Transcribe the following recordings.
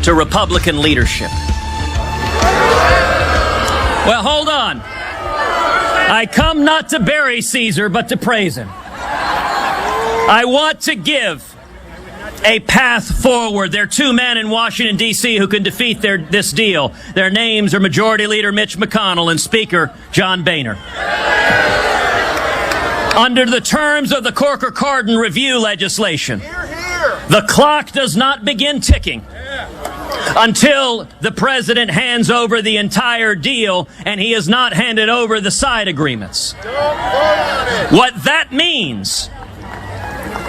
to Republican leadership. Well, hold on. I come not to bury Caesar, but to praise him. I want to give a path forward. There are two men in Washington, D.C. who can defeat this deal. Their names are Majority Leader Mitch McConnell and Speaker John Boehner. Under the terms of the Corker-Cardin review legislation, the clock does not begin ticking until the president hands over the entire deal, and he has not handed over the side agreements. What that means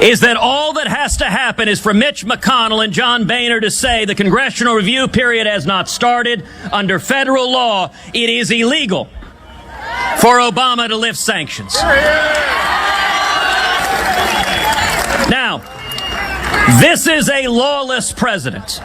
is that all that has to happen is for Mitch McConnell and John Boehner to say the congressional review period has not started. Under federal law, it is illegal for Obama to lift sanctions. Now, this is a lawless president.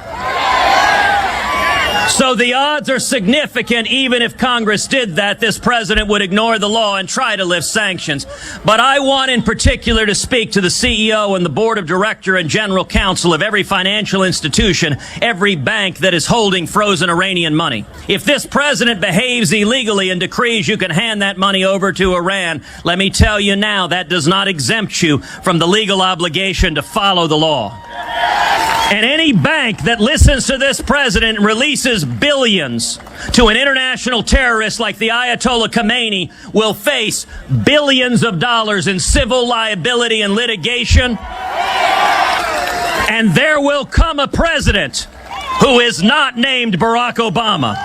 So the odds are significant. Even if Congress did that, this president would ignore the law and try to lift sanctions. But I want in particular to speak to the CEO and the board of director and general counsel of every financial institution, every bank that is holding frozen Iranian money. If this president behaves illegally and decrees you can hand that money over to Iran, let me tell you now, that does not exempt you from the legal obligation to follow the law. And any bank that listens to this president and releases billions to an international terrorist like the Ayatollah Khomeini will face billions of dollars in civil liability and litigation. And there will come a president who is not named Barack Obama.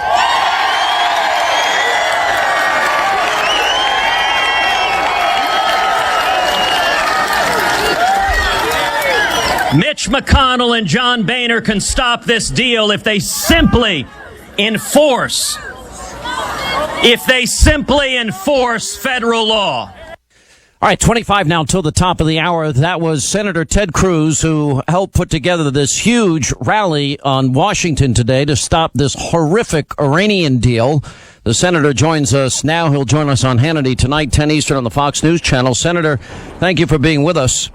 Mitch McConnell and John Boehner can stop this deal if they simply enforce federal law. All right, 25 now till the top of the hour. That was Senator Ted Cruz, who helped put together this huge rally on Washington today to stop this horrific Iranian deal. The senator joins us now. He'll join us on Hannity tonight, 10 Eastern on the Fox News Channel. Senator, thank you for being with us.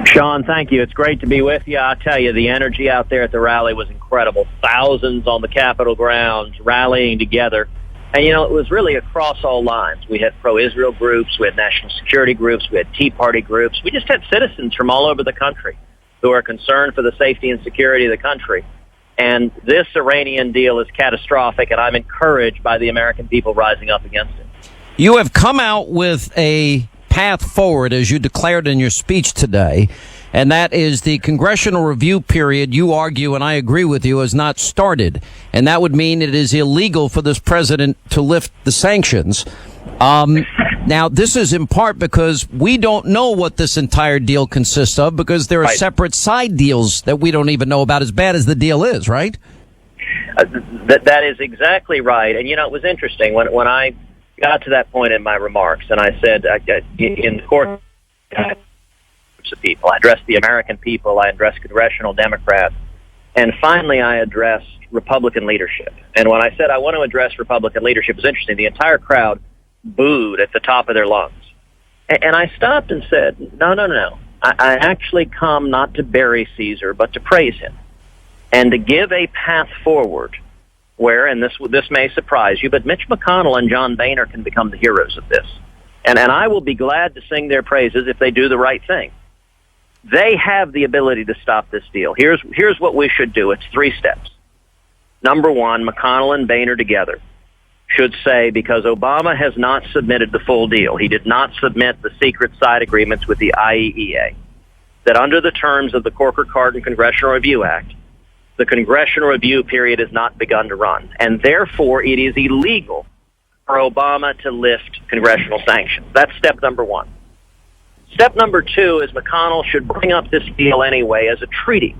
Sean, thank you. It's great to be with you. I'll tell you, the energy out there at the rally was incredible. Thousands on the Capitol grounds rallying together. And, you know, it was really across all lines. We had pro-Israel groups, we had national security groups, we had Tea Party groups. We just had citizens from all over the country who are concerned for the safety and security of the country. And this Iranian deal is catastrophic, and I'm encouraged by the American people rising up against it. You have come out with a path forward, as you declared in your speech today, and that is the congressional review period, you argue, and I agree with you, has not started. And that would mean it is illegal for this president to lift the sanctions. Now, this is in part because we don't know what this entire deal consists of, because there are separate side deals that we don't even know about, as bad as the deal is, right? That is exactly right. And, you know, it was interesting when I got to that point in my remarks, and I said, in the court, groups of people, I addressed the American people, I addressed congressional Democrats, and finally I addressed Republican leadership. And when I said I want to address Republican leadership, it was interesting. The entire crowd booed at the top of their lungs. And I stopped and said, no. I actually come not to bury Caesar, but to praise him, and to give a path forward where, and this may surprise you, but Mitch McConnell and John Boehner can become the heroes of this. And I will be glad to sing their praises if they do the right thing. They have the ability to stop this deal. Here's what we should do. It's 3 steps. Number 1, McConnell and Boehner together should say, because Obama has not submitted the full deal, he did not submit the secret side agreements with the IAEA, that under the terms of the Corker-Cardin Congressional Review Act, the congressional review period has not begun to run, and therefore it is illegal for Obama to lift congressional sanctions. That's step number 1. Step number 2 is McConnell should bring up this deal anyway as a treaty,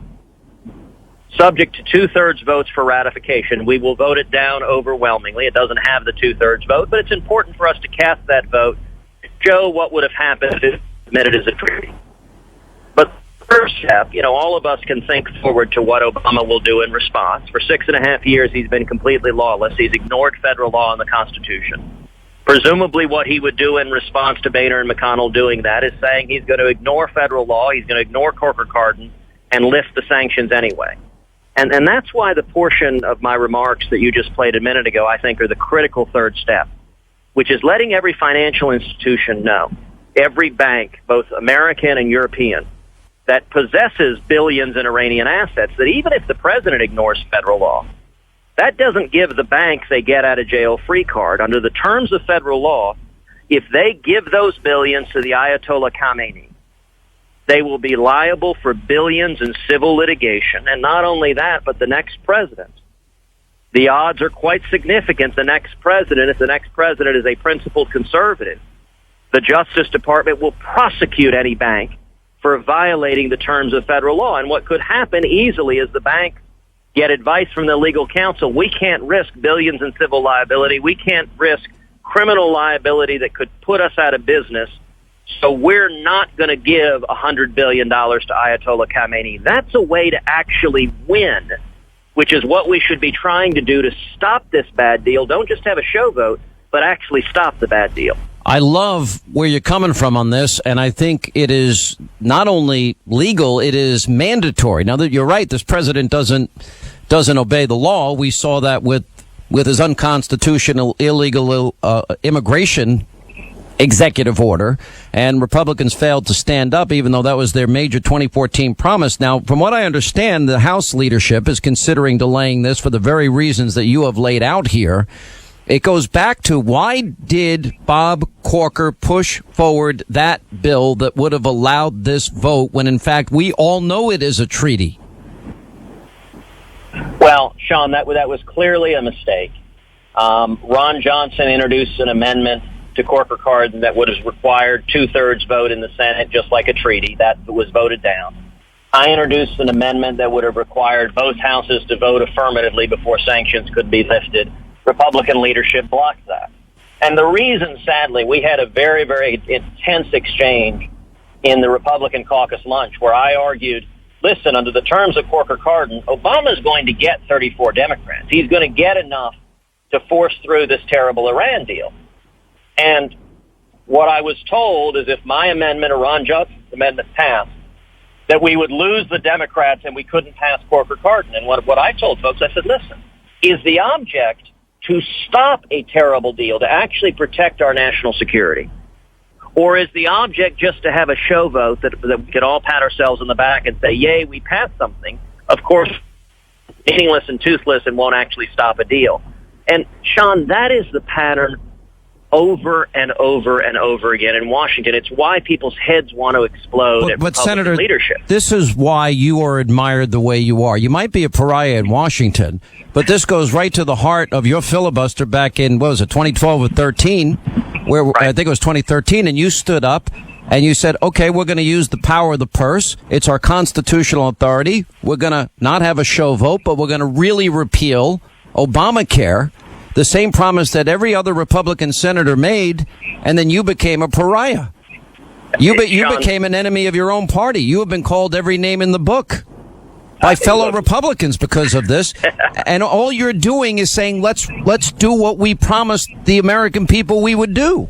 subject to 2/3 votes for ratification. We will vote it down overwhelmingly. It doesn't have the 2/3 vote, but it's important for us to cast that vote to show what would have happened if it was submitted as a treaty. But first step, you know, all of us can think forward to what Obama will do in response. For 6.5 years, he's been completely lawless. He's ignored federal law and the Constitution. Presumably what he would do in response to Boehner and McConnell doing that is saying he's going to ignore federal law, he's going to ignore Corker-Cardin, and lift the sanctions anyway. And that's why the portion of my remarks that you just played a minute ago, I think, are the critical third step, which is letting every financial institution know, every bank, both American and European, that possesses billions in Iranian assets, that even if the president ignores federal law, that doesn't give the banks a get-out-of-jail-free card. Under the terms of federal law, if they give those billions to the Ayatollah Khamenei, they will be liable for billions in civil litigation. And not only that, but the next president. The odds are quite significant. The next president, if the next president is a principled conservative, the Justice Department will prosecute any bank for violating the terms of federal law. And what could happen easily is the bank get advice from the legal counsel. We can't risk billions in civil liability. We can't risk criminal liability that could put us out of business. So we're not going to give $100 billion to Ayatollah Khamenei. That's a way to actually win, which is what we should be trying to do to stop this bad deal. Don't just have a show vote, but actually stop the bad deal. I love where you're coming from on this, and I think it is not only legal, it is mandatory. Now, that you're right, this president doesn't obey the law. We saw that with his unconstitutional, illegal immigration executive order, and Republicans failed to stand up, even though that was their major 2014 promise. Now, from what I understand, the House leadership is considering delaying this for the very reasons that you have laid out here. It goes back to, why did Bob Corker push forward that bill that would have allowed this vote when, in fact, we all know it is a treaty? Well, Sean, that was clearly a mistake. Ron Johnson introduced an amendment to Corker-Cardin that would have required 2/3 vote in the Senate, just like a treaty. That was voted down. I introduced an amendment that would have required both houses to vote affirmatively before sanctions could be lifted. Republican leadership blocked that. And the reason, sadly, we had a very, very intense exchange in the Republican caucus lunch where I argued, listen, under the terms of Corker-Cardin, Obama's going to get 34 Democrats. He's going to get enough to force through this terrible Iran deal. And what I was told is if my amendment or Ron Johnson's amendment passed, that we would lose the Democrats and we couldn't pass Corker-Cardin. And what I told folks, I said, listen, is the object to stop a terrible deal, to actually protect our national security? Or is the object just to have a show vote that we could all pat ourselves on the back and say, yay, we passed something? Of course, meaningless and toothless and won't actually stop a deal. And, Sean, that is the pattern over and over and over again in Washington. It's why people's heads want to explode at Republican Senator, leadership. This is why you are admired the way you are. You might be a pariah in Washington, but this goes right to the heart of your filibuster back in, 2012 or 13, where right. I think it was 2013, and you stood up and you said, okay, we're going to use the power of the purse. It's our constitutional authority. We're going to not have a show vote, but we're going to really repeal Obamacare. The same promise that every other Republican senator made, and then you became a pariah. You became an enemy of your own party. You have been called every name in the book by fellow Republicans because of this. And all you're doing is saying, let's do what we promised the American people we would do.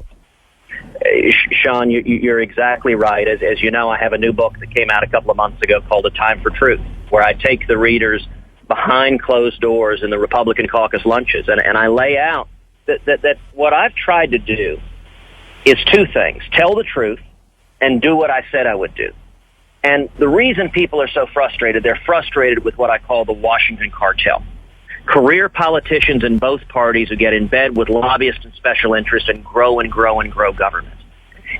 Sean, you're exactly right. As you know, I have a new book that came out a couple of months ago called A Time for Truth, where I take the readers behind closed doors in the Republican caucus lunches. And I lay out that what I've tried to do is two things: tell the truth and do what I said I would do. And the reason people are so frustrated, they're frustrated with what I call the Washington cartel. Career politicians in both parties who get in bed with lobbyists and special interests and grow and grow and grow government.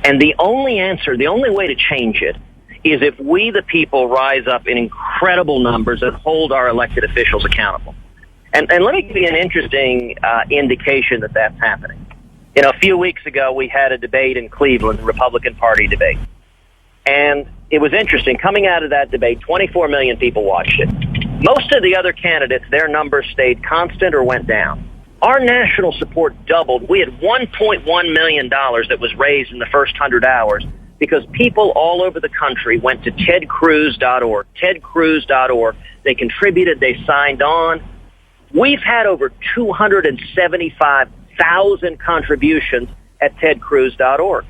And the only answer, the only way to change it, is if we, the people, rise up in incredible numbers and hold our elected officials accountable. And let me give you an interesting indication that that's happening. You know, a few weeks ago, we had a debate in Cleveland, the Republican Party debate. And it was interesting. Coming out of that debate, 24 million people watched it. Most of the other candidates, their numbers stayed constant or went down. Our national support doubled. We had $1.1 million that was raised in the first 100 hours because people all over the country went to tedcruz.org, tedcruz.org. They contributed, they signed on. We've had over 275,000 contributions at tedcruz.org.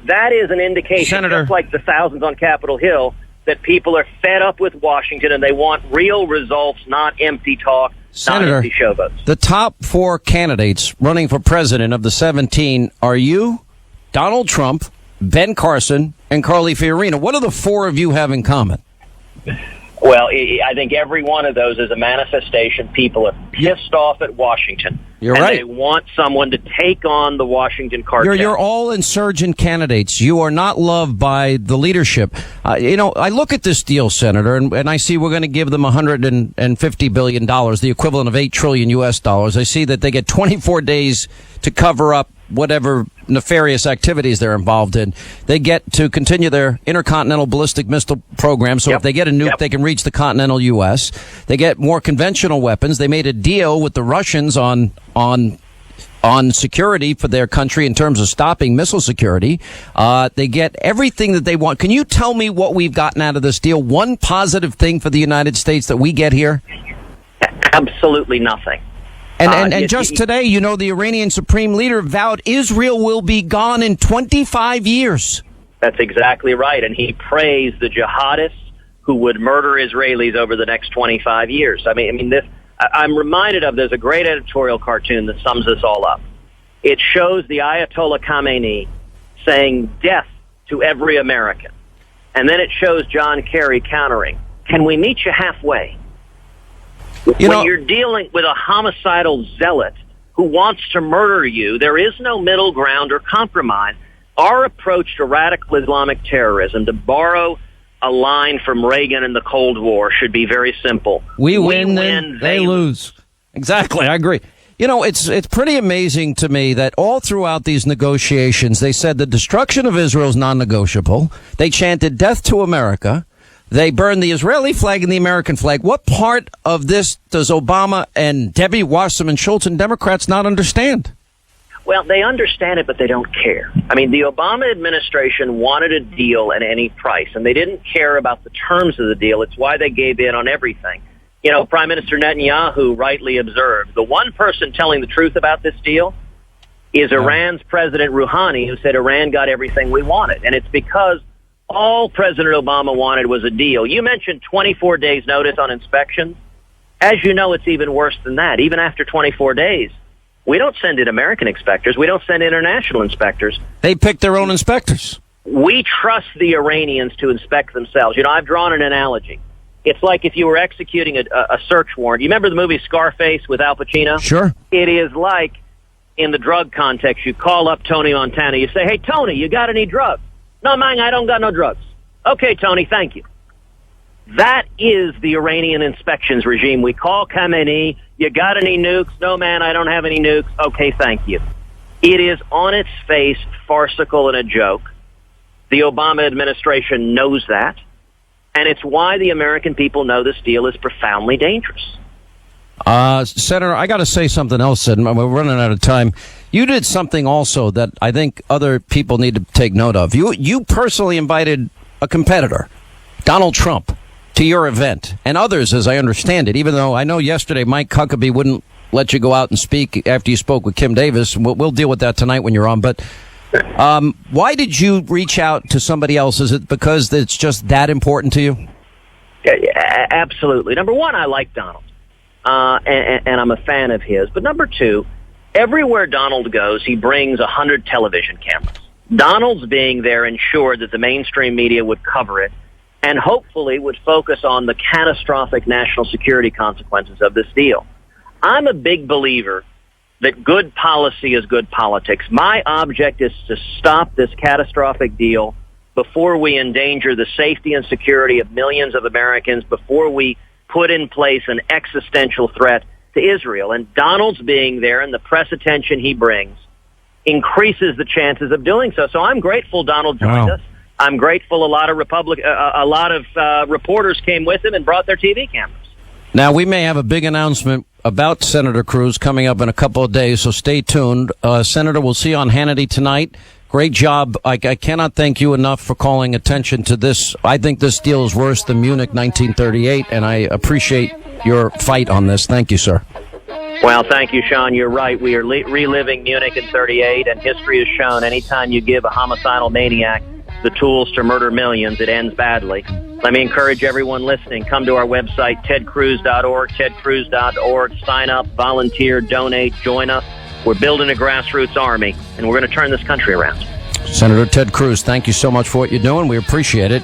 That is an indication, Senator, just like the thousands on Capitol Hill, that people are fed up with Washington and they want real results, not empty talk, Senator, not empty showboats. The top 4 candidates running for president of the 17 are you, Donald Trump, Ben Carson, and Carly Fiorina. What do the 4 of you have in common? Well, I think every one of those is a manifestation. People are pissed off at Washington. You're and right. They want someone to take on the Washington cartel. You're all insurgent candidates. You are not loved by the leadership. I look at this deal, Senator, and I see we're going to give them $150 billion, the equivalent of $8 trillion US dollars. I see that they get 24 days to cover up whatever nefarious activities they're involved in. They get to continue their intercontinental ballistic missile program, so if they get a nuke, they can reach the continental U.S. They get more conventional weapons. They made a deal with the Russians on security for their country in terms of stopping missile security. They get everything that they want. Can you tell me what we've gotten out of this deal? One positive thing for the United States that we get here? Absolutely nothing. And just today, the Iranian supreme leader vowed Israel will be gone in 25 years. That's exactly right. And he praised the jihadists who would murder Israelis over the next 25 years. I'm reminded of, there's a great editorial cartoon that sums this all up. It shows the Ayatollah Khamenei saying death to every American. And then it shows John Kerry countering, can we meet you halfway? When you're dealing with a homicidal zealot who wants to murder you, there is no middle ground or compromise. Our approach to radical Islamic terrorism, to borrow a line from Reagan in the Cold War, should be very simple. We win, they lose. Exactly, I agree. It's pretty amazing to me that all throughout these negotiations, they said the destruction of Israel is non-negotiable. They chanted death to America. They burned the Israeli flag and the American flag. What part of this does Obama and Debbie Wasserman Schultz and Democrats not understand? Well, they understand it, but they don't care. The Obama administration wanted a deal at any price, and they didn't care about the terms of the deal. It's why they gave in on everything. Prime Minister Netanyahu rightly observed, the one person telling the truth about this deal is Iran's President Rouhani, who said Iran got everything we wanted. And it's because all President Obama wanted was a deal. You mentioned 24 days notice on inspections. As you know, it's even worse than that. Even after 24 days, we don't send in American inspectors. We don't send international inspectors. They pick their own inspectors. We trust the Iranians to inspect themselves. I've drawn an analogy. It's like if you were executing a search warrant. You remember the movie Scarface with Al Pacino? Sure. It is like in the drug context. You call up Tony Montana. You say, hey, Tony, you got any drugs? No, man, I don't got no drugs. Okay, Tony, thank you. That is the Iranian inspections regime. We call Khamenei, you got any nukes? No, man, I don't have any nukes. Okay, thank you. It is on its face farcical and a joke. The Obama administration knows that, and it's why the American people know this deal is profoundly dangerous. Senator, I got to say something else, and we're running out of time. You did something also that I think other people need to take note of. You personally invited a competitor, Donald Trump, to your event, and others, as I understand it, even though I know yesterday Mike Huckabee wouldn't let you go out and speak after you spoke with Kim Davis. We'll deal with that tonight when you're on. But why did you reach out to somebody else? Is it because it's just that important to you? Yeah, absolutely. Number one, I like Donald. And I'm a fan of his. But number two, everywhere Donald goes, he brings 100 television cameras. Donald's being there ensured that the mainstream media would cover it and hopefully would focus on the catastrophic national security consequences of this deal. I'm a big believer that good policy is good politics. My object is to stop this catastrophic deal before we endanger the safety and security of millions of Americans, before we put in place an existential threat to Israel. And Donald's being there and the press attention he brings increases the chances of doing so. So I'm grateful Donald joined us. I'm grateful a lot of reporters came with him and brought their TV cameras. Now, we may have a big announcement about Senator Cruz coming up in a couple of days, so stay tuned. Senator, we'll see you on Hannity tonight. Great job. I cannot thank you enough for calling attention to this. I think this deal is worse than Munich 1938, and I appreciate your fight on this. Thank you, sir. Well, thank you, Sean. You're right. We are reliving Munich in 38, and history has shown anytime you give a homicidal maniac the tools to murder millions, it ends badly. let me encourage everyone listening, come to our website, tedcruz.org, tedcruz.org, sign up, volunteer, donate, join us. We're building a grassroots army, and we're going to turn this country around. Senator Ted Cruz, thank you so much for what you're doing. We appreciate it.